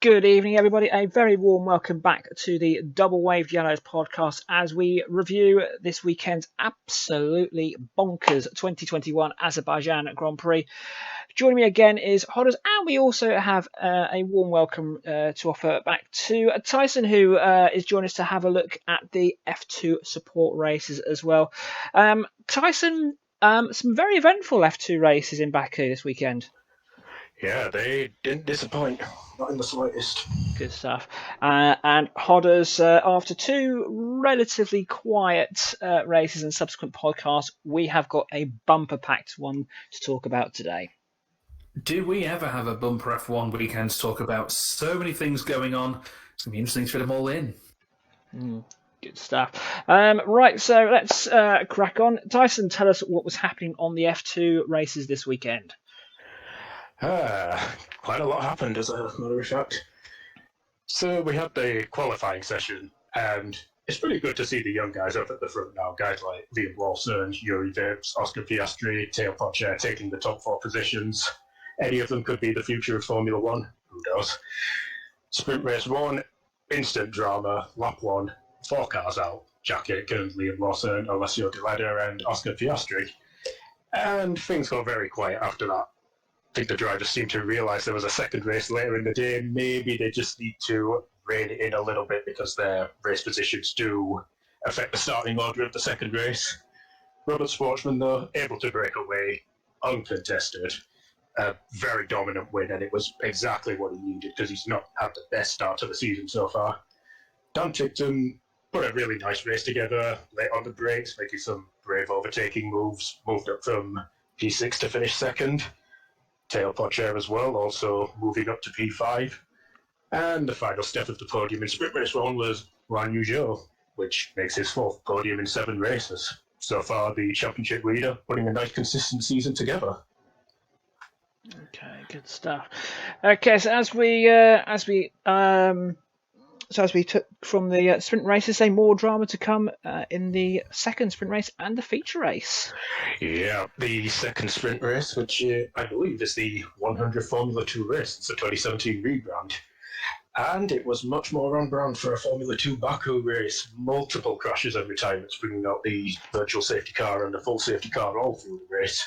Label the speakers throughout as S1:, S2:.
S1: Good evening, everybody. A very warm welcome back to the Double Waved Yellows podcast as we review this weekend's absolutely bonkers 2021 Azerbaijan Grand Prix. Joining me again is Hodders, and we also have a warm welcome to offer back to Tyson, who is joining us to have a look at the F2 support races as well. Tyson, some very eventful F2 races in Baku this weekend.
S2: Yeah, they didn't disappoint, not in the slightest.
S1: Good stuff. And Hodders, after two relatively quiet races and subsequent podcasts, we have got a bumper-packed one to talk about today.
S3: Do we ever have a bumper F1 weekend to talk about? So many things going on. It's going to be interesting to fit them all in.
S1: Good stuff. Right, so let's crack on. Tyson, tell us what was happening on the F2 races this weekend.
S2: Quite a lot happened, as a matter of fact. So we had the qualifying session, and it's pretty good to see the young guys up at the front now. Guys like Liam Lawson, Yuri Vips, Oscar Piastri, Teo Pocher taking the top four positions. Any of them could be the future of Formula One. Who knows? Sprint race 1, instant drama. Lap 1, 4 cars out. Jack Aitken, Liam Lawson, Alessio Di Leda, and Oscar Piastri. And things got very quiet after that. I think the drivers seemed to realise there was a second race later in the day. Maybe they just need to rein it in a little bit because their race positions do affect the starting order of the second race. Robert Sportsman, though, able to break away, uncontested. A very dominant win, and it was exactly what he needed because he's not had the best start to the season so far. Dan Tickton put a really nice race together, late on the brakes, making some brave overtaking moves, moved up from P6 to finish second. Teo Pocher as well, also moving up to P5. And the final step of the podium in sprint race 1 was Guan Yu Zhou, which makes his fourth podium in 7 races. So far, the championship leader putting a nice consistent season together.
S1: Okay, good stuff. Okay, so as we took from the sprint races, say more drama to come in the second sprint race and the feature race.
S2: Yeah, the second sprint race, which I believe is the 100 Formula 2 race. It's a 2017 rebrand. And it was much more on brand for a Formula 2 Baku race. Multiple crashes and retirements, bringing out the virtual safety car and the full safety car all through the race.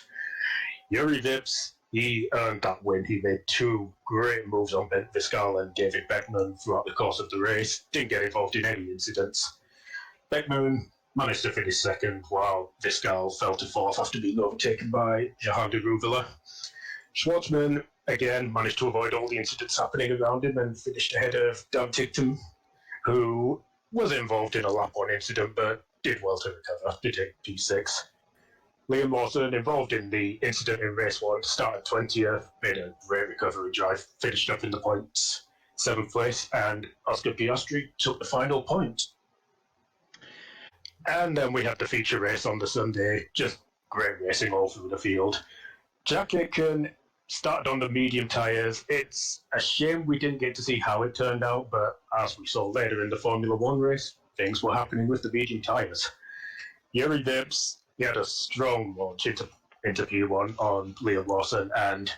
S2: Yuri Vips, he earned that win. He made 2 great moves on Ben Viscal and David Beckman throughout the course of the race. Didn't get involved in any incidents. Beckman managed to finish second, while Viscal fell to fourth after being overtaken by Jahan de Ruvela. Schwartzman, again, managed to avoid all the incidents happening around him and finished ahead of Dan Tickton, who was involved in a lap 1 incident but did well to recover, to take P6. Liam Lawson, involved in the incident in race 1, started 20th, made a great recovery drive, finished up in the points, 7th place, and Oscar Piastri took the final point. And then we had the feature race on the Sunday, just great racing all through the field. Jack Aitken started on the medium tyres. It's a shame we didn't get to see how it turned out, but as we saw later in the Formula 1 race, things were happening with the medium tyres. Yuri Vips, he had a strong launch into P1 on Liam Lawson and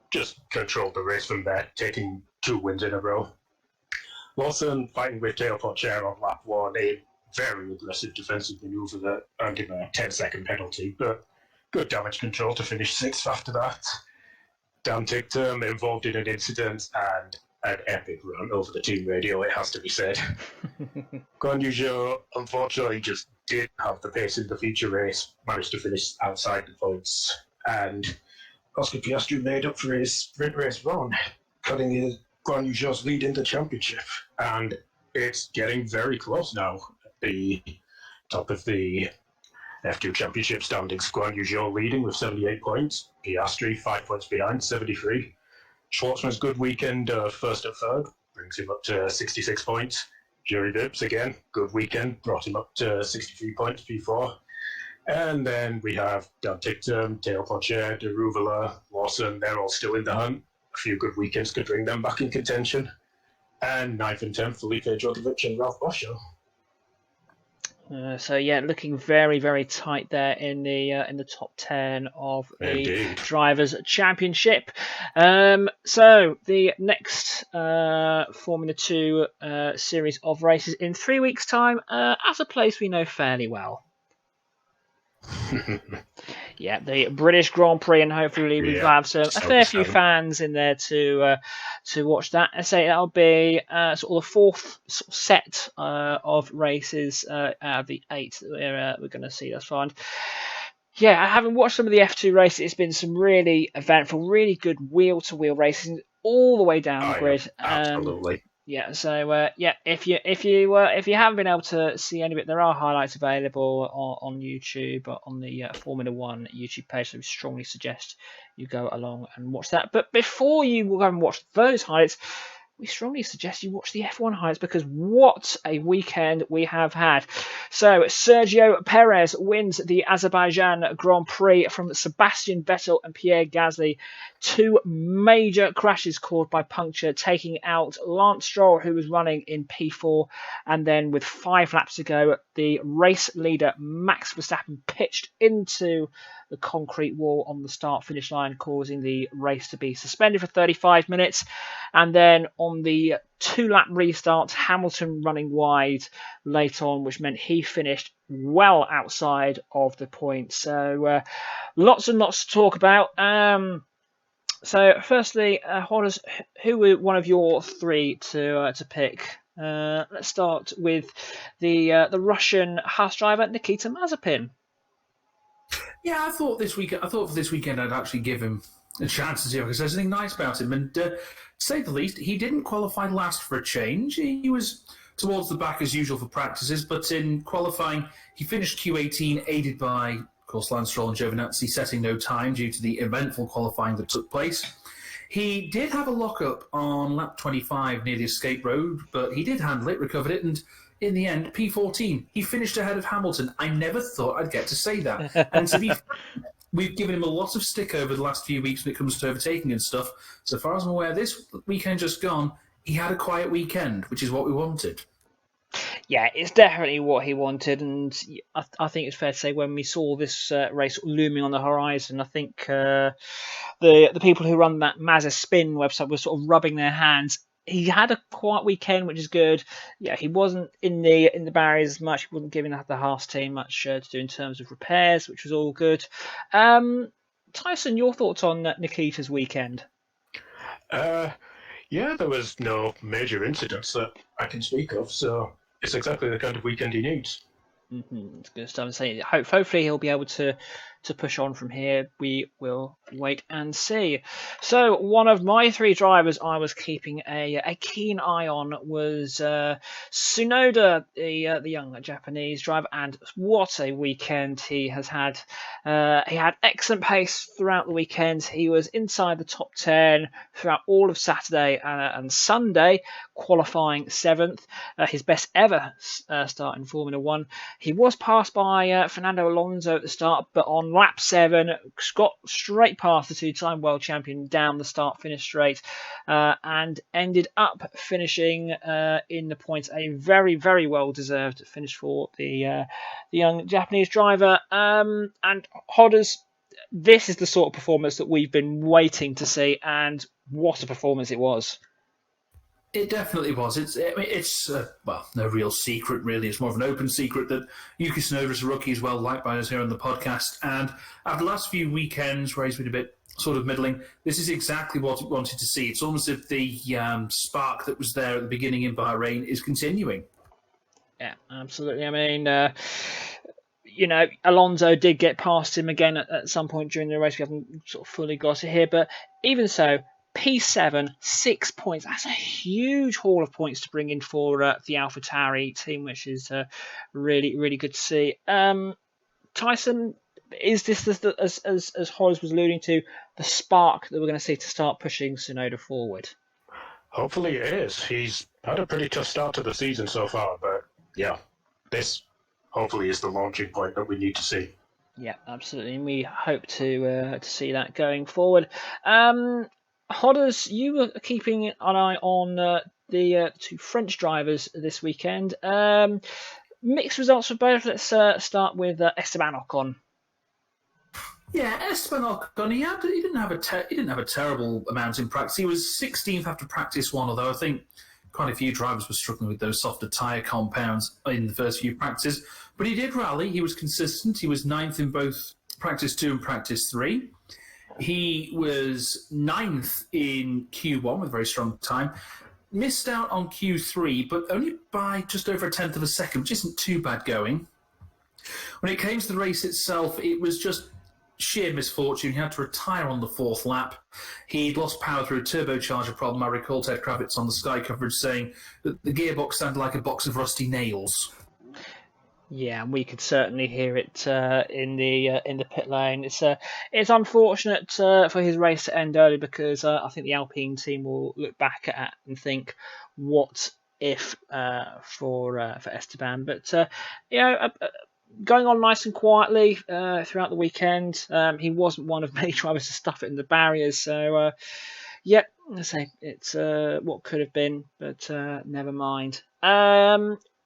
S2: just controlled the race from there, taking 2 wins in a row. Lawson fighting with Teo Pocher on lap 1, a very aggressive defensive manoeuvre that earned him a 10-second penalty, but good damage control to finish 6th after that. Dan Tickton involved in an incident and an epic run over the team radio, it has to be said. Guan Yu Zhou, unfortunately, just didn't have the pace in the feature race, managed to finish outside the points, and Oscar Piastri made up for his sprint race run, cutting Guan Yu Zhou's lead in the championship, and it's getting very close now. At the top of the F2 Championship standings, Guan Yu Zhou leading with 78 points, Piastri 5 points behind, 73. Schwartzman's good weekend, first and third, brings him up to 66 points. Yuri Vips, again, good weekend, brought him up to 63 points, P4. And then we have Dan Tickton, Teo Pocher, de Ruvela, Lawson, they're all still in the hunt. A few good weekends could bring them back in contention. And 9th and 10th, Felipe Djokovic and Ralph Boschio.
S1: So yeah, looking very, very tight there in the top 10 of the
S2: Indeed.
S1: Drivers' Championship. So the next Formula 2 series of races in 3 weeks' time at a place we know fairly well. Yeah, the British Grand Prix, and hopefully we'll have a fair few fans in there to watch that. I say that'll be sort of the fourth set of races out of the 8 that we're going to see thus far. And yeah, having watched some of the F2 races, it's been some really eventful, really good wheel-to-wheel racing all the way down the grid.
S2: Absolutely.
S1: Yeah, so if you haven't been able to see any of it, there are highlights available on YouTube on the Formula One YouTube page. So we strongly suggest you go along and watch that. But before you go and watch those highlights, we strongly suggest you watch the F1 highlights, because what a weekend we have had. So Sergio Perez wins the Azerbaijan Grand Prix from Sebastian Vettel and Pierre Gasly. 2 major crashes caused by puncture, taking out Lance Stroll, who was running in P4. And then with 5 laps to go, the race leader Max Verstappen pitched into the concrete wall on the start-finish line, causing the race to be suspended for 35 minutes. And then on the 2-lap restart, Hamilton running wide late on, which meant he finished well outside of the points. So lots and lots to talk about. So firstly, Hodders, who were one of your 3 to pick? Let's start with the Russian Haas driver Nikita Mazepin.
S3: Yeah, I thought for this weekend I'd actually give him a chance to see if there's anything nice about him. And to say the least, he didn't qualify last for a change. He was towards the back as usual for practices, but in qualifying, he finished Q18, aided by, of course, Lance Stroll and Giovinazzi setting no time due to the eventful qualifying that took place. He did have a lock-up on lap 25 near the escape road, but he did handle it, recovered it, and in the end, P14, he finished ahead of Hamilton. I never thought I'd get to say that. And to be fair, we've given him a lot of stick over the last few weeks when it comes to overtaking and stuff. So far as I'm aware, this weekend just gone, he had a quiet weekend, which is what we wanted.
S1: Yeah, it's definitely what he wanted, and I think it's fair to say when we saw this race looming on the horizon, I think the people who run that Mazda Spin website were sort of rubbing their hands. He had a quiet weekend, which is good. Yeah, he wasn't in the barriers as much. He wasn't giving the Haas team much to do in terms of repairs, which was all good. Tyson, your thoughts on Nikita's weekend?
S2: Yeah, there was no major incidents that I can speak of, so it's exactly the kind of weekend he needs.
S1: It's good stuff. I'm saying hopefully he'll be able to push on from here. We will wait and see. So one of my 3 drivers I was keeping a keen eye on was Tsunoda, the young Japanese driver, and what a weekend he has had. He had excellent pace throughout the weekend. He was inside the top 10 throughout all of Saturday and Sunday, qualifying 7th, his best ever start in Formula 1. He was passed by Fernando Alonso at the start, but on lap 7, got straight past the 2-time world champion down the start-finish straight, and ended up finishing in the points. A very, very well-deserved finish for the young Japanese driver. And Hodders, this is the sort of performance that we've been waiting to see, and what a performance it was.
S3: It definitely was. It's no real secret, really. It's more of an open secret that Yuki Tsunoda is a rookie as well, liked by us here on the podcast. And after the last few weekends where he's been a bit sort of middling, this is exactly what we wanted to see. It's almost as if the spark that was there at the beginning in Bahrain is continuing.
S1: Yeah, absolutely. I mean, Alonso did get past him again at some point during the race. We haven't sort of fully got it here, but even so, P7, 6 points. That's a huge haul of points to bring in for the AlphaTauri team, which is really, really good to see. Tyson, is this as Horace was alluding to, the spark that we're going to see to start pushing Tsunoda forward?
S2: Hopefully it is. He's had a pretty tough start to the season so far, but yeah, this hopefully is the launching point that we need to see.
S1: Yeah, absolutely, and we hope to see that going forward. Hodders, you were keeping an eye on the 2 French drivers this weekend. mixed results for both. Let's start with Esteban Ocon.
S3: Yeah, Esteban Ocon, he didn't have a terrible amount in practice. He was 16th after practice one, although I think quite a few drivers were struggling with those softer tyre compounds in the first few practices. But he did rally. He was consistent. He was 9th in both practice 2 and practice 3. He was 9th in Q1 with a very strong time. Missed out on Q3, but only by just over a tenth of a second, which isn't too bad going. When it came to the race itself, it was just sheer misfortune. He had to retire on the 4th lap. He'd lost power through a turbocharger problem. I recall Ted Kravitz on the Sky coverage saying that the gearbox sounded like a box of rusty nails.
S1: Yeah, and we could certainly hear it in the pit lane. It's unfortunate for his race to end early because I think the Alpine team will look back at and think, what if for Esteban? But going on nice and quietly throughout the weekend. He wasn't one of many drivers to stuff it in the barriers. So, let's say it's what could have been, but never mind.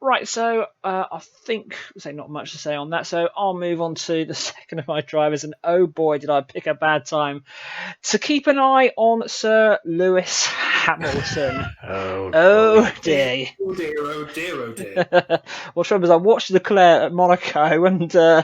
S1: Right, so I think not much to say on that. So I'll move on to the second of my drivers, and oh boy, did I pick a bad time to keep an eye on Sir Lewis Hamilton.
S3: Oh dear. Oh dear, oh dear, oh dear.
S1: Well, trouble is I watched Leclerc at Monaco, and so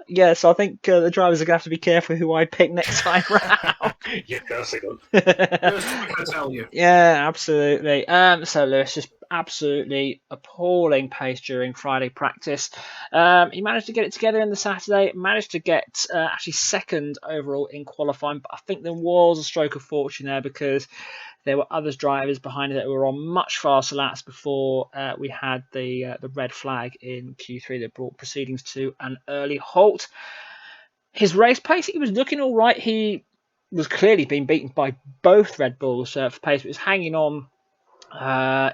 S1: I think the drivers are going to have to be careful who I pick next time round.
S2: Yeah, that's a good.
S3: I tell you.
S1: Yeah, absolutely. So Lewis just absolutely appalling pace during Friday practice. He managed to get it together in the Saturday, managed to get actually second overall in qualifying, but I think there was a stroke of fortune there because there were other drivers behind it that were on much faster laps before we had the red flag in Q3 that brought proceedings to an early halt. His race pace, he was looking all right. He was clearly being beaten by both Red Bulls for pace, but was hanging on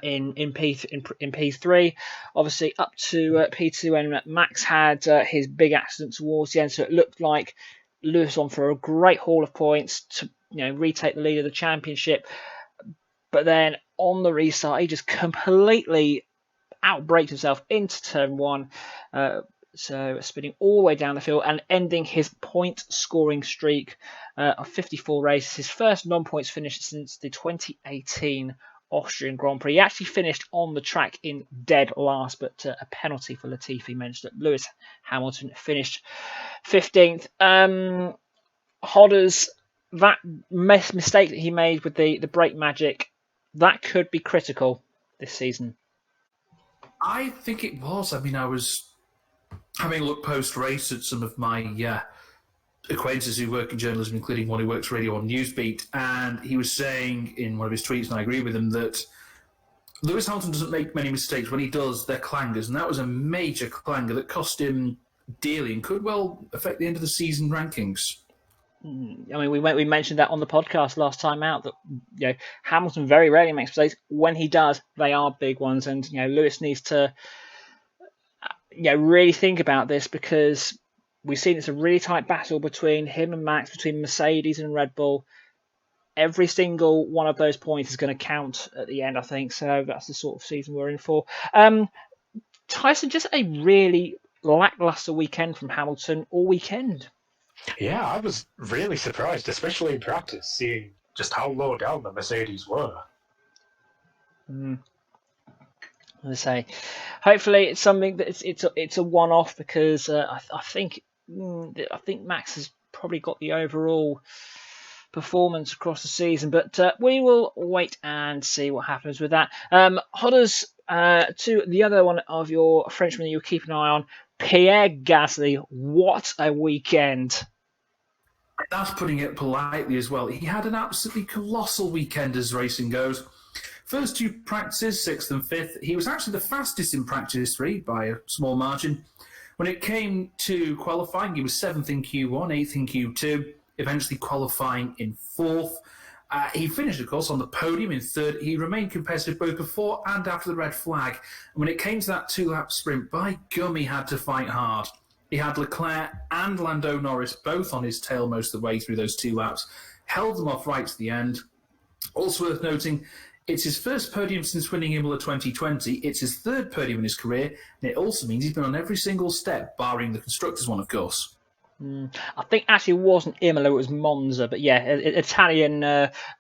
S1: in P3, obviously up to P2 when Max had his big accident towards the end, so it looked like Lewis on for a great haul of points to retake the lead of the championship. But then on the restart, he just completely outbraked himself into turn 1. So spinning all the way down the field and ending his point-scoring streak of 54 races, his first non-points finish since the 2018 Austrian Grand Prix. He actually finished on the track in dead last, but a penalty for Latifi meant that Lewis Hamilton finished 15th. Hodders, that mistake that he made with the brake magic, that could be critical this season.
S3: I think it was. I mean, I was having a look post-race at some of my acquaintances who work in journalism, including one who works radio on Newsbeat, and he was saying in one of his tweets, and I agree with him, that Lewis Hamilton doesn't make many mistakes. When he does, they're clangers, and that was a major clanger that cost him dearly and could well affect the end of the season rankings.
S1: I mean, we mentioned that on the podcast last time out that Hamilton very rarely makes mistakes. When he does, they are big ones, and Lewis needs to really think about this because we've seen it's a really tight battle between him and Max, between Mercedes and Red Bull. Every single one of those points is going to count at the end, I think. So that's the sort of season we're in for. Tyson, just a really lackluster weekend from Hamilton all weekend.
S2: Yeah, I was really surprised, especially in practice, seeing just how low down the Mercedes were.
S1: As I say, hopefully it's something that it's a one-off because I think Max has probably got the overall performance across the season, but we will wait and see what happens with that. Hodders, to the other one of your Frenchmen that you keep an eye on, Pierre Gasly. What a weekend!
S3: That's putting it politely as well. He had an absolutely colossal weekend as racing goes. First 2 practices, 6th and 5th, he was actually the fastest in practice 3 by a small margin. When it came to qualifying, he was 7th in Q1, 8th in Q2, eventually qualifying in 4th. He finished, of course, on the podium in 3rd. He remained competitive both before and after the red flag. And when it came to that 2-lap sprint, by gum, he had to fight hard. He had Leclerc and Lando Norris both on his tail most of the way through those 2 laps, held them off right to the end. Also worth noting, It's his first podium since winning Imola 2020. It's his third podium in his career, and it also means he's been on every single step, barring the constructors one, of course.
S1: I think actually it wasn't Imola, it was Monza, but yeah, Italian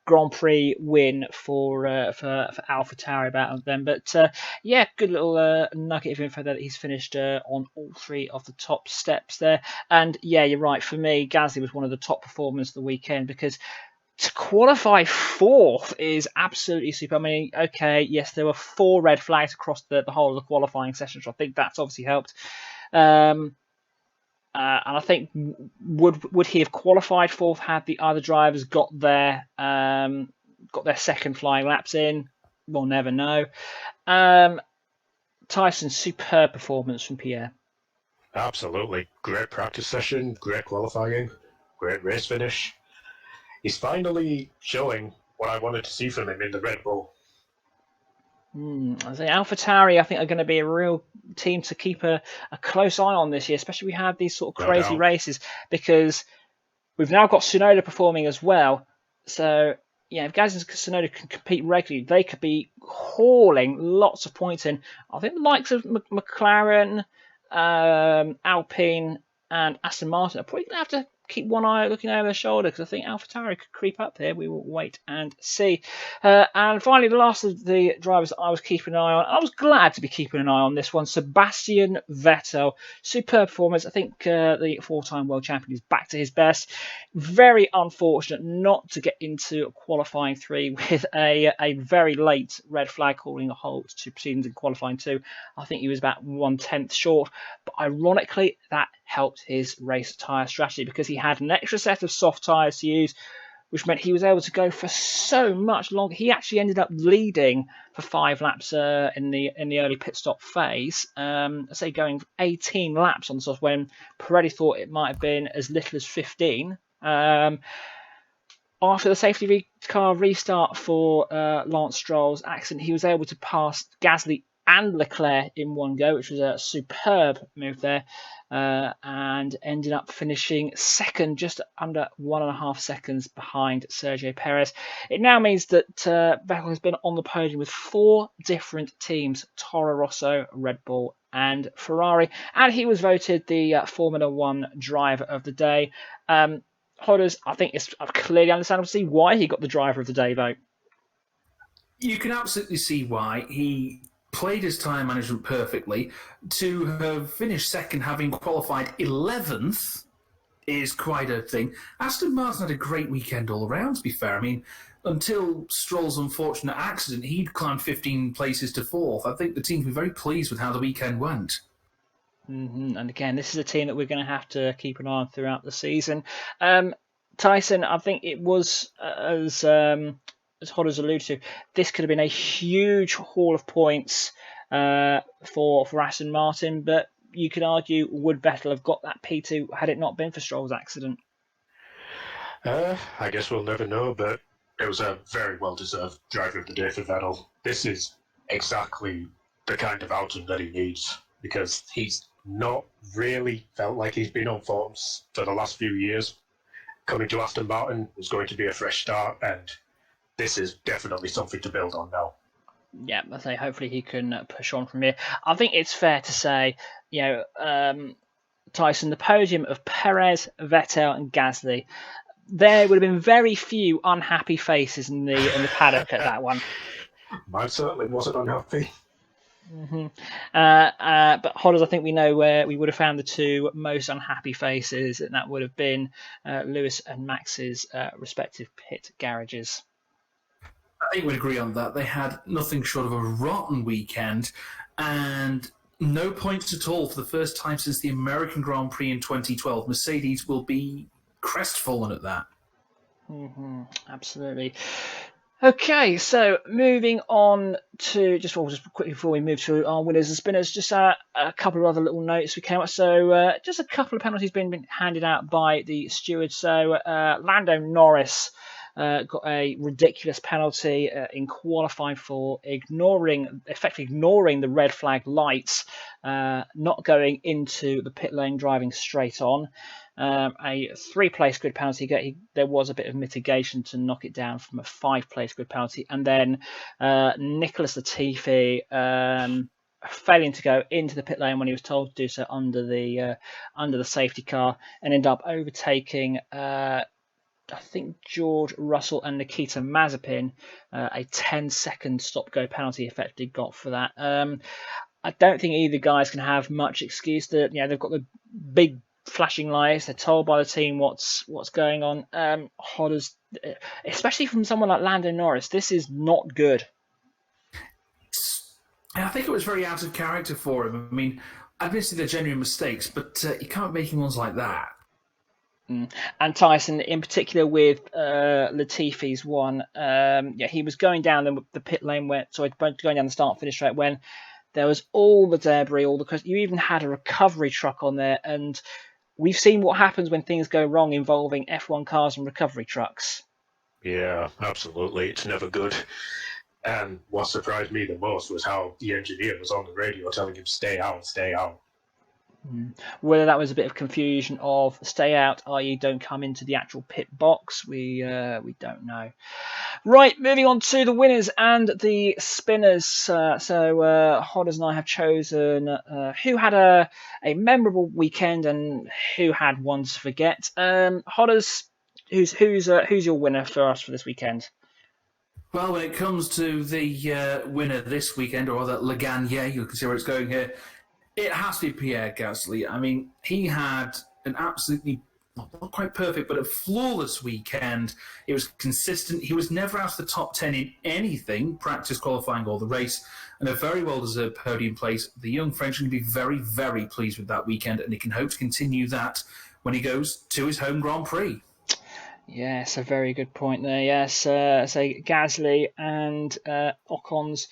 S1: Grand Prix win for AlphaTauri about them. But yeah, good little nugget of info there that he's finished on all three of the top steps there. And yeah, you're right. For me, Gasly was one of the top performers of the weekend because to qualify fourth is absolutely super. I mean, okay, yes, there were 4 red flags across the whole of the qualifying session, so I think that's obviously helped. And I think would he have qualified fourth had the other drivers got their second flying laps in? We'll never know. Tyson, superb performance from Pierre.
S2: Absolutely. Great practice session, great qualifying, great race finish. He's finally showing what I wanted to see from him in the Red Bull.
S1: I think AlphaTauri, I think, are going to be a real team to keep a close eye on this year, especially we have these sort of crazy races, because we've now got Tsunoda performing as well. So, yeah, if Gasly and Tsunoda can compete regularly, they could be hauling lots of points in. I think the likes of McLaren, Alpine, and Aston Martin are probably going to have to keep one eye looking over their shoulder, because I think AlphaTauri could creep up here. We will wait and see. And finally, the last of the drivers that I was keeping an eye on, I was glad to be keeping an eye on this one, Sebastian Vettel. Superb performance. I think the 4-time world champion is back to his best. Very unfortunate not to get into qualifying 3 with a very late red flag calling a halt to proceedings in qualifying 2. I think he was about 1/10 short, but ironically that helped his race tyre strategy because he had an extra set of soft tyres to use, which meant he was able to go for so much longer. He actually ended up leading for 5 laps in the early pit stop phase. Say going 18 laps on the soft when Pirelli thought it might have been as little as 15. After the safety car restart for Lance Stroll's accident, he was able to pass Gasly and Leclerc in one go, which was a superb move there, and ended up finishing second, just under 1.5 seconds behind Sergio Perez. It now means that Vettel has been on the podium with 4 different teams: Toro Rosso, Red Bull, and Ferrari, and he was voted the Formula One driver of the day. Hodders, I think it's clearly understandable to see why he got the driver of the day vote.
S3: You can absolutely see why. He played his time management perfectly. To have finished second, having qualified 11th, is quite a thing. Aston Martin had a great weekend all around, to be fair. I mean, until Stroll's unfortunate accident, he'd climbed 15 places to 4th. I think the team can be very pleased with how the weekend went.
S1: And again, this is a team that we're going to have to keep an eye on throughout the season. Tyson, I think it was, as Hodders alluded to, this could have been a huge haul of points for Aston Martin, but you could argue, would Vettel have got that P2 had it not been for Stroll's accident?
S2: I guess we'll never know, but it was a very well-deserved driver of the day for Vettel. This is exactly the kind of outing that he needs, because he's not really felt like he's been on forms for the last few years. Coming to Aston Martin is going to be a fresh start, and this is definitely something to build on now.
S1: Yeah, I say hopefully he can push on from here. I think it's fair to say, Tyson, the podium of Perez, Vettel, and Gasly, there would have been very few unhappy faces in the paddock at that one.
S2: Mine certainly wasn't unhappy.
S1: But Hodders, I think we know where we would have found the 2 most unhappy faces, and that would have been Lewis and Max's respective pit garages.
S3: I think we'd agree on that. They had nothing short of a rotten weekend, and no points at all for the first time since the American Grand Prix in 2012. Mercedes will be crestfallen at that.
S1: Absolutely. Okay, so moving on to just quickly before we move to our winners and spinners, just a couple of other little notes we came up. So just a couple of penalties been handed out by the stewards. So Lando Norris got a ridiculous penalty in qualifying for effectively ignoring the red flag lights, not going into the pit lane, driving straight on. a 3-place grid penalty. There was a bit of mitigation to knock it down from a 5-place grid penalty, and then Nicholas Latifi failing to go into the pit lane when he was told to do so under the safety car, and ended up overtaking I think George Russell and Nikita Mazepin. A 10-second stop-go penalty effectively got for that. I don't think either guys can have much excuse. That they've got the big flashing lights. They're told by the team what's going on. Hodders, especially from someone like Lando Norris, this is not good.
S3: I think it was very out of character for him. I mean, obviously they're genuine mistakes, but you can't be making ones like that.
S1: And Tyson, in particular, with Latifi's one, he was going down the pit lane going down the start-finish straight when there was all the debris, you even had a recovery truck on there, and we've seen what happens when things go wrong involving F1 cars and recovery trucks.
S2: Yeah, absolutely. It's never good. And what surprised me the most was how the engineer was on the radio telling him, stay out, stay out.
S1: Whether that was a bit of confusion of stay out, i.e. don't come into the actual pit box, we don't know. Right, moving on to the winners and the spinners. Hodders and I have chosen who had a memorable weekend and who had one to forget. Hodders, who's your winner for us for this weekend?
S3: Well, when it comes to the winner this weekend, or the Le Gagnant, you can see where it's going here, it has to be Pierre Gasly. I mean, he had an absolutely, not quite perfect, but a flawless weekend. It was consistent. He was never out of the top 10 in anything, practice, qualifying, or the race, and a very well-deserved podium place. The young Frenchman can be very, very pleased with that weekend, and he can hope to continue that when he goes to his home Grand Prix.
S1: Yes, a very good point there. Yes, Gasly and Ocon's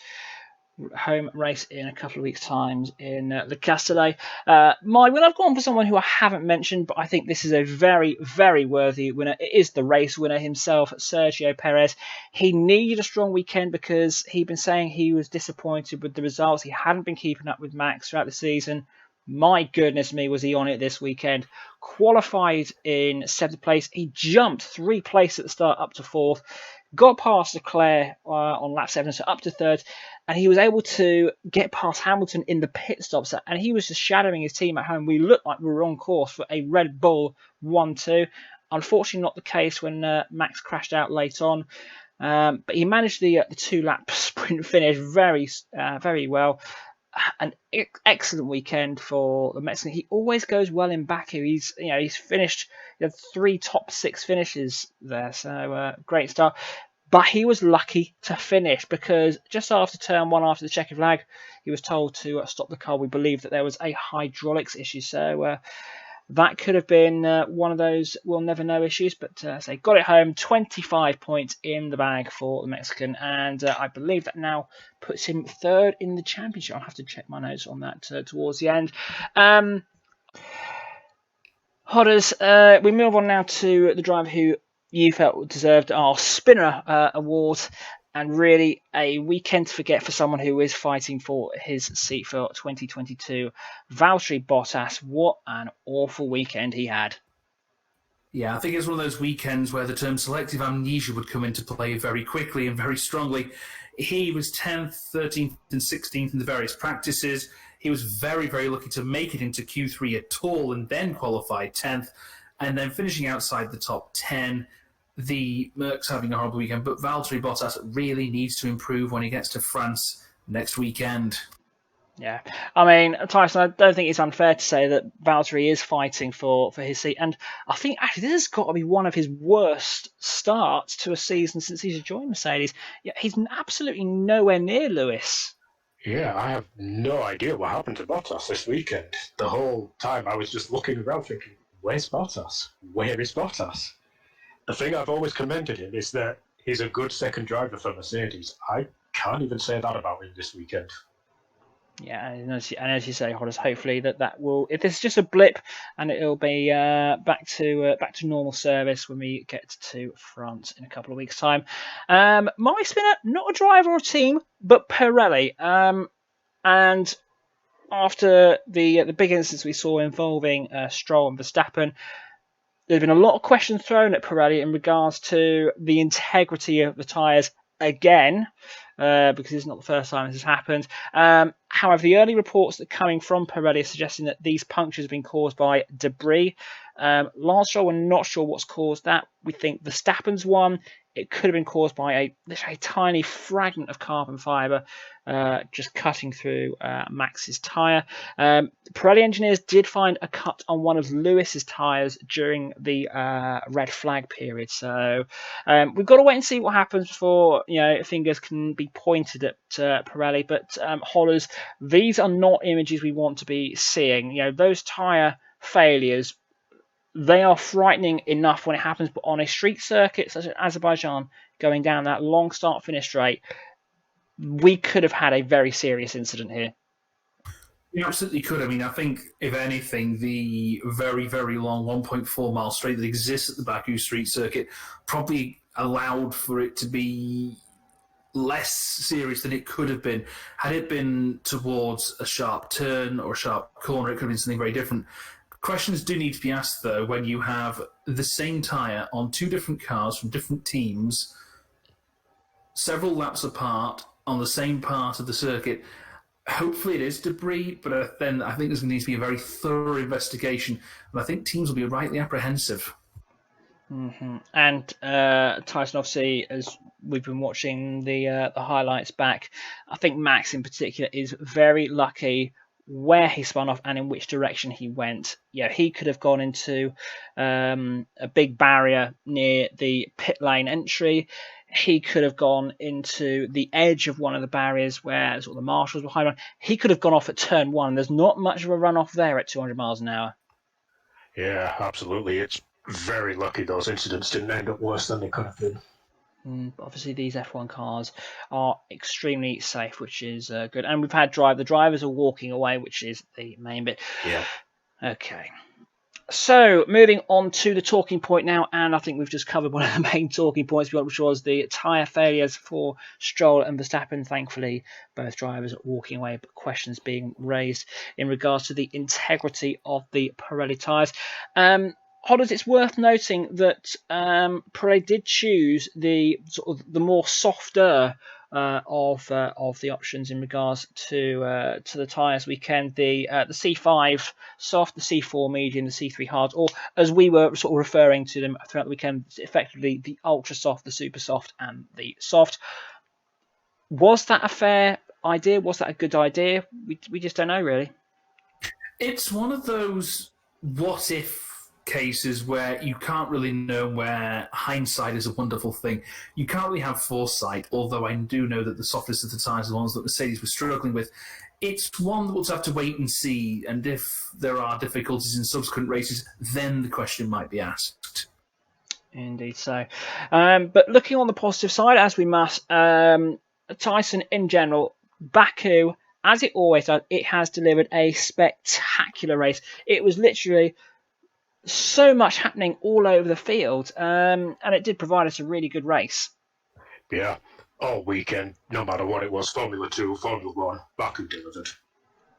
S1: home race in a couple of weeks' time in Le Castellet. My winner, I've gone for someone who I haven't mentioned, but I think this is a very, very worthy winner. It is the race winner himself, Sergio Perez. He needed a strong weekend because he'd been saying he was disappointed with the results. He hadn't been keeping up with Max throughout the season. My goodness me, was he on it this weekend. Qualified in 7th place. He jumped 3 places at the start up to 4th. Got past Leclerc on lap 7, so up to 3rd. And he was able to get past Hamilton in the pit stops. And he was just shadowing his team at home. We looked like we were on course for a Red Bull 1-2. Unfortunately, not the case when Max crashed out late on. But he managed the 2-lap sprint finish very, very well. An excellent weekend for the Mexican. He always goes well in Baku. He's finished 3 top 6 finishes there, so great start. But he was lucky to finish because just after turn 1, after the checkered flag, he was told to stop the car. We believe that there was a hydraulics issue, so that could have been one of those we'll never know issues. But they got it home, 25 points in the bag for the Mexican, and I believe that now puts him 3rd in the championship. I'll have to check my notes on that towards the end. Hodders, we move on now to the driver who you felt deserved our spinner award, and really a weekend to forget for someone who is fighting for his seat for 2022. Valtteri Bottas, what an awful weekend he had.
S3: Yeah, I think it's one of those weekends where the term selective amnesia would come into play very quickly and very strongly. He was 10th, 13th and 16th in the various practices. He was very, very lucky to make it into Q3 at all and then qualified 10th, and then finishing outside the top 10. The Mercs having a horrible weekend, but Valtteri Bottas really needs to improve when he gets to France next weekend.
S1: Yeah, I mean, Tyson, I don't think it's unfair to say that Valtteri is fighting for his seat, and I think actually this has got to be one of his worst starts to a season since he's joined Mercedes. Yeah, he's absolutely nowhere near Lewis.
S2: Yeah, I have no idea what happened to Bottas this weekend. The whole time I was just looking around thinking, where's Bottas? Where is Bottas? The thing I've always commended him is that he's a good second driver for Mercedes. I can't even say that about him this weekend.
S1: Yeah, and as you say, Hodders, hopefully that will, if this is just a blip, and it'll be back to normal service when we get to France in a couple of weeks' time. My spinner, not a driver or team, but Pirelli. And after the big incidents we saw involving Stroll and Verstappen, there's been a lot of questions thrown at Pirelli in regards to the integrity of the tyres again, because it's not the first time this has happened. However, the early reports that are coming from Pirelli are suggesting that these punctures have been caused by debris. Lance Stroll, we're not sure what's caused that. We think Verstappen's one, it could have been caused by a tiny fragment of carbon fibre just cutting through Max's tyre. Pirelli engineers did find a cut on one of Lewis's tyres during the red flag period. So we've got to wait and see what happens before fingers can be pointed at Pirelli. But Hodders, these are not images we want to be seeing. Those tyre failures, they are frightening enough when it happens, but on a street circuit such as Azerbaijan, going down that long start-finish straight, we could have had a very serious incident here.
S3: You absolutely could. I mean, I think, if anything, the very, very long 1.4 mile straight that exists at the Baku street circuit probably allowed for it to be less serious than it could have been. Had it been towards a sharp turn or a sharp corner, it could have been something very different. Questions do need to be asked, though, when you have the same tyre on two different cars from different teams, several laps apart, on the same part of the circuit. Hopefully it is debris, but then I think there's going to need to be a very thorough investigation, and I think teams will be rightly apprehensive.
S1: Mm-hmm. And Tyson, obviously, as we've been watching the highlights back, I think Max in particular is very lucky where he spun off and in which direction he went. He could have gone into a big barrier near the pit lane entry. He could have gone into the edge of one of the barriers where sort of the marshals were high. He could have gone off at turn 1. There's not much of a runoff there at 200 miles an hour.
S2: Yeah, absolutely. It's very lucky those incidents didn't end up worse than they could have been.
S1: Obviously, these F1 cars are extremely safe, which is good. And we've had the drivers are walking away, which is the main bit.
S2: Yeah.
S1: Okay. So, moving on to the talking point now, and I think we've just covered one of the main talking points, which was the tyre failures for Stroll and Verstappen. Thankfully, both drivers are walking away, but questions being raised in regards to the integrity of the Pirelli tyres. Hodders, it's worth noting that Pirelli did choose the sort of the more softer of the options in regards to the tyres weekend. The C5 soft, the C4 medium, the C3 hard, or as we were sort of referring to them throughout the weekend, effectively the ultra soft, the super soft, and the soft. Was that a fair idea? Was that a good idea? We just don't know, really.
S3: It's one of those what if cases where you can't really know, where hindsight is a wonderful thing. You can't really have foresight, although I do know that the softest of the tyres are the ones that Mercedes were struggling with. It's one that we'll have to wait and see, and if there are difficulties in subsequent races, then the question might be asked.
S1: Indeed so. But looking on the positive side, as we must, Tyson in general, Baku, as it always does, it has delivered a spectacular race. It was literally so much happening all over the field, and it did provide us a really good race.
S2: Yeah, all weekend, no matter what it was, Formula 2, Formula 1, Baku delivered.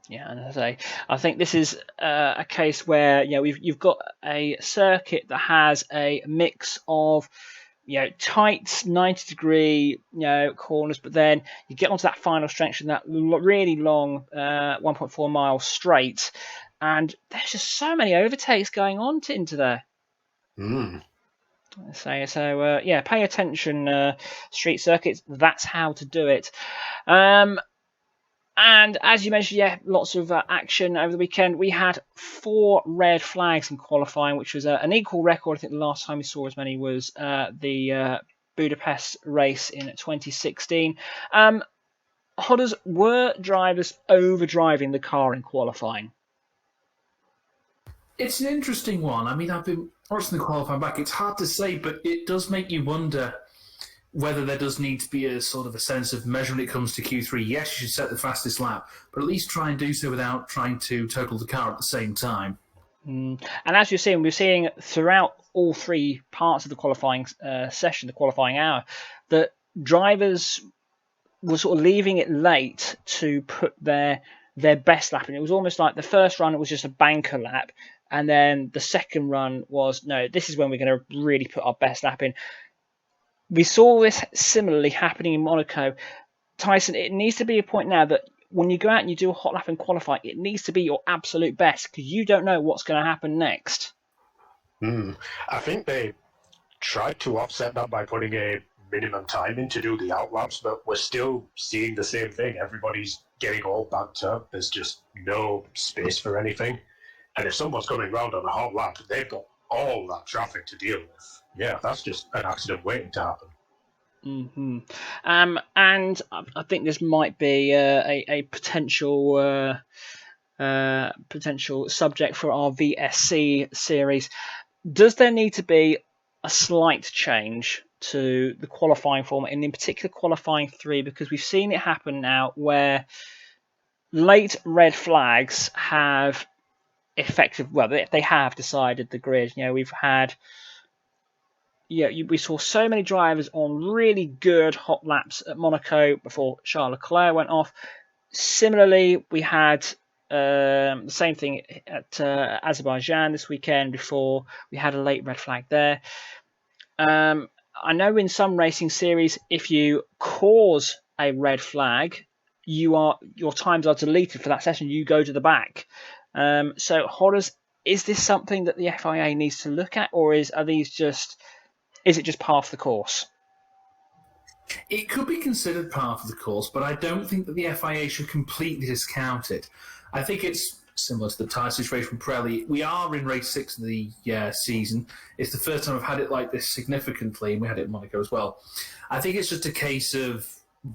S1: Yeah, and as I say, I think this is a case where you've got a circuit that has a mix of tight 90-degree corners, but then you get onto that final stretch and that really long 1.4 mile straight. And there's just so many overtakes going on into there. So pay attention, street circuits. That's how to do it. And as you mentioned, lots of action over the weekend. We had 4 red flags in qualifying, which was an equal record. I think the last time we saw as many was the Budapest race in 2016. Hodders, were drivers overdriving the car in qualifying?
S3: It's an interesting one. I mean, I've been watching the qualifying back. It's hard to say, but it does make you wonder whether there does need to be a sort of a sense of measure when it comes to Q3. Yes, you should set the fastest lap, but at least try and do so without trying to total the car at the same time.
S1: And as you're seeing, we're seeing throughout all 3 parts of the qualifying session, the qualifying hour, that drivers were sort of leaving it late to put their best lap in. It was almost like the first run, it was just a banker lap. And then the second run was, no, this is when we're going to really put our best lap in. We saw this similarly happening in Monaco. Tyson, it needs to be a point now that when you go out and you do a hot lap and qualify, it needs to be your absolute best because you don't know what's going to happen next.
S2: I think they tried to offset that by putting a minimum time in to do the outlaps, but we're still seeing the same thing. Everybody's getting all backed up. There's just no space for anything. And if someone's coming round on a hot lap, they've got all that traffic to deal with. Yeah, that's just an accident waiting to happen.
S1: And I think this might be a potential subject for our VSC series. Does there need to be a slight change to the qualifying format, and in particular qualifying 3, because we've seen it happen now where late red flags have they have decided the grid. We've had we saw so many drivers on really good hot laps at Monaco before Charles Leclerc went off. Similarly, we had the same thing at Azerbaijan this weekend before we had a late red flag there. I know in some racing series, if you cause a red flag, your times are deleted for that session. You go to the back. So, Hodders, is this something that the FIA needs to look at, or is it just part of the course?
S3: It could be considered part of the course, but I don't think that the FIA should completely discount it. I think it's similar to the tyre situation from Pirelli. We are in race 6 of the season. It's the first time I've had it like this significantly, and we had it in Monaco as well. I think it's just a case of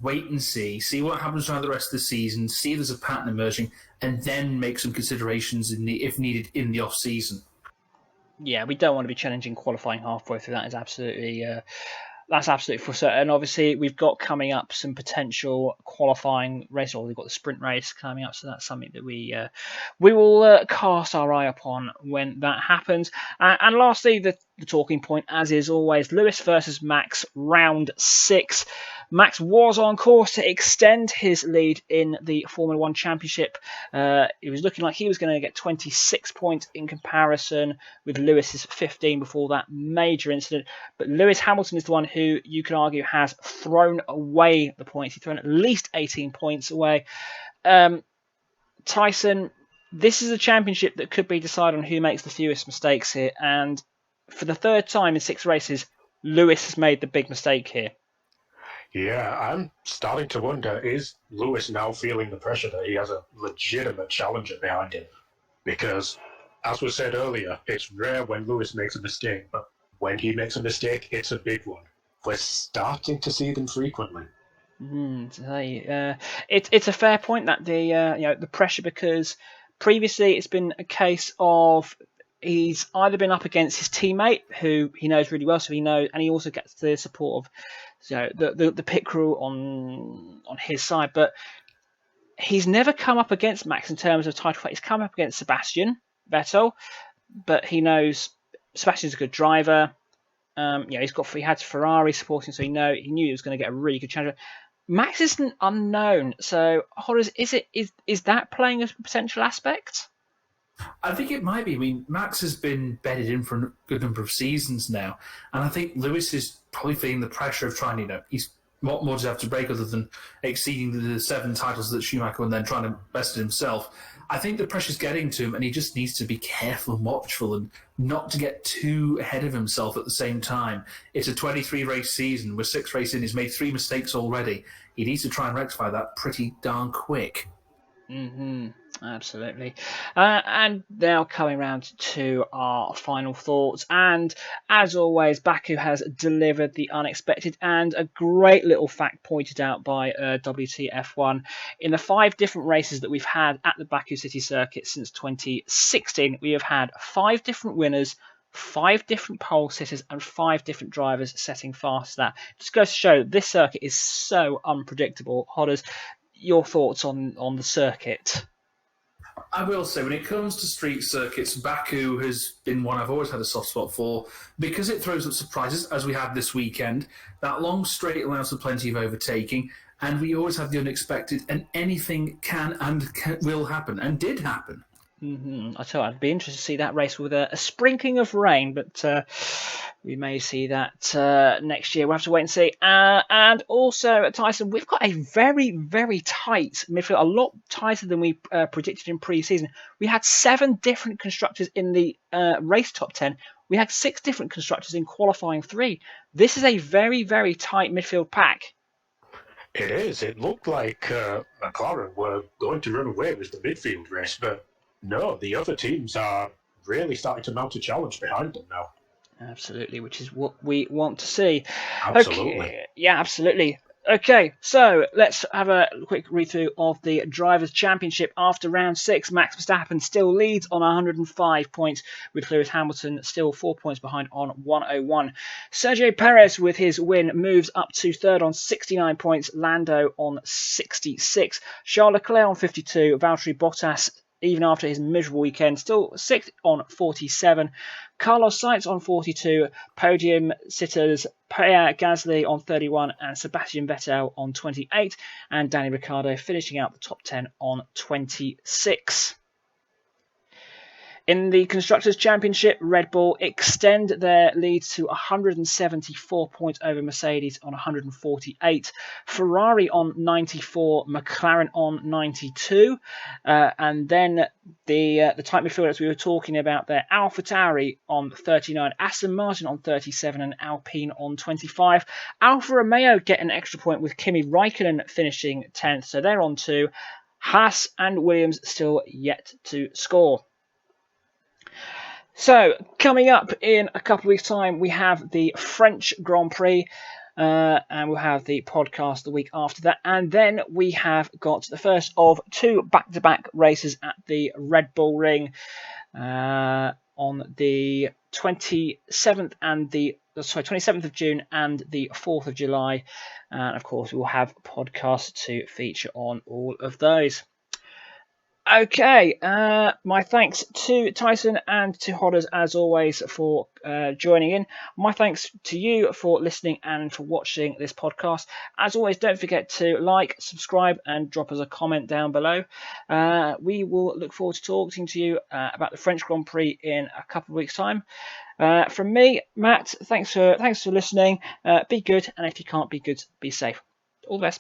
S3: wait and see what happens around the rest of the season, see if there's a pattern emerging, and then make some considerations if needed in the off-season.
S1: Yeah, we don't want to be challenging qualifying halfway through. That is that's absolutely for certain. And obviously, we've got coming up some potential qualifying race, or we've got the sprint race coming up, so that's something that we will cast our eye upon when that happens. And lastly, the talking point, as is always, Lewis versus Max, round 6. Max was on course to extend his lead in the Formula 1 Championship. It was looking like he was going to get 26 points in comparison with Lewis's 15 before that major incident. But Lewis Hamilton is the one who you can argue has thrown away the points. He's thrown at least 18 points away. Tyson, this is a championship that could be decided on who makes the fewest mistakes here. And for the third time in 6 races, Lewis has made the big mistake here.
S2: Yeah, I'm starting to wonder, is Lewis now feeling the pressure that he has a legitimate challenger behind him? Because, as was said earlier, it's rare when Lewis makes a mistake, but when he makes a mistake, it's a big one. We're starting to see them frequently.
S1: It's a fair point that the pressure, because previously it's been a case of he's either been up against his teammate, who he knows really well, so he knows, and he also gets the support of the pit crew on his side. But he's never come up against Max in terms of title fight. He's come up against Sebastian Vettel, but he knows Sebastian's a good driver. He had Ferrari supporting, so he knew he was going to get a really good challenger. Max isn't unknown, so Hodders, is that playing a potential aspect?
S3: I think it might be. I mean, Max has been bedded in for a good number of seasons now, and I think Lewis is probably feeling the pressure of trying, what more does he have to break other than exceeding the 7 titles that Schumacher and then trying to best it himself. I think the pressure's getting to him, and he just needs to be careful and watchful and not to get too ahead of himself at the same time. It's a 23-race season. We're 6 races in. He's made 3 mistakes already. He needs to try and rectify that pretty darn quick.
S1: Absolutely. And now coming round to our final thoughts. And as always, Baku has delivered the unexpected, and a great little fact pointed out by WTF1. In the 5 different races that we've had at the Baku City Circuit since 2016, we have had 5 different winners, 5 different pole sitters, and 5 different drivers setting fast. That just goes to show this circuit is so unpredictable. Hodders, your thoughts on the circuit?
S3: I will say, when it comes to street circuits, Baku has been one I've always had a soft spot for, because it throws up surprises, as we had this weekend. That long straight allows for plenty of overtaking, and we always have the unexpected, and anything can and will happen, and did happen.
S1: I tell you, I'd be interested to see that race with a sprinkling of rain, but we may see that next year. We'll have to wait and see. And also, Tyson, we've got a very, very tight midfield, a lot tighter than we predicted in pre-season. We had 7 different constructors in the race top 10. We had 6 different constructors in qualifying 3. This is a very, very tight midfield pack.
S2: It is. It looked like McLaren were going to run away with the midfield race, but no, the other teams are really starting to mount a challenge behind them now.
S1: Absolutely, which is what we want to see.
S2: Absolutely.
S1: Okay. Yeah, absolutely. Okay, so let's have a quick read-through of the Drivers' Championship. After round 6, Max Verstappen still leads on 105 points, with Lewis Hamilton still 4 points behind on 101. Sergio Perez, with his win, moves up to third on 69 points, Lando on 66. Charles Leclerc on 52, Valtteri Bottas, even after his miserable weekend, still 6th on 47. Carlos Sainz on 42, podium sitters Pierre Gasly on 31 and Sebastian Vettel on 28, and Danny Ricciardo finishing out the top 10 on 26. In the Constructors' Championship, Red Bull extend their lead to 174 points over Mercedes on 148, Ferrari on 94, McLaren on 92, and then the tight midfielders we were talking about there, AlphaTauri on 39, Aston Martin on 37, and Alpine on 25. Alfa Romeo get an extra point with Kimi Raikkonen finishing 10th, so they're on 2. Haas and Williams still yet to score. So, coming up in a couple of weeks' time, we have the French Grand Prix, and we'll have the podcast the week after that. And then we have got the first of 2 back-to-back races at the Red Bull Ring on the 27th of June and the 4th of July. And, of course, we'll have podcasts to feature on all of those. Okay, my thanks to Tyson and to Hodders, as always, for joining in. My thanks to you for listening and for watching this podcast. As always, don't forget to like, subscribe, and drop us a comment down below. We will look forward to talking to you about the French Grand Prix in a couple of weeks' time. From me, Matt, thanks for listening. Be good, and if you can't be good, be safe. All the best.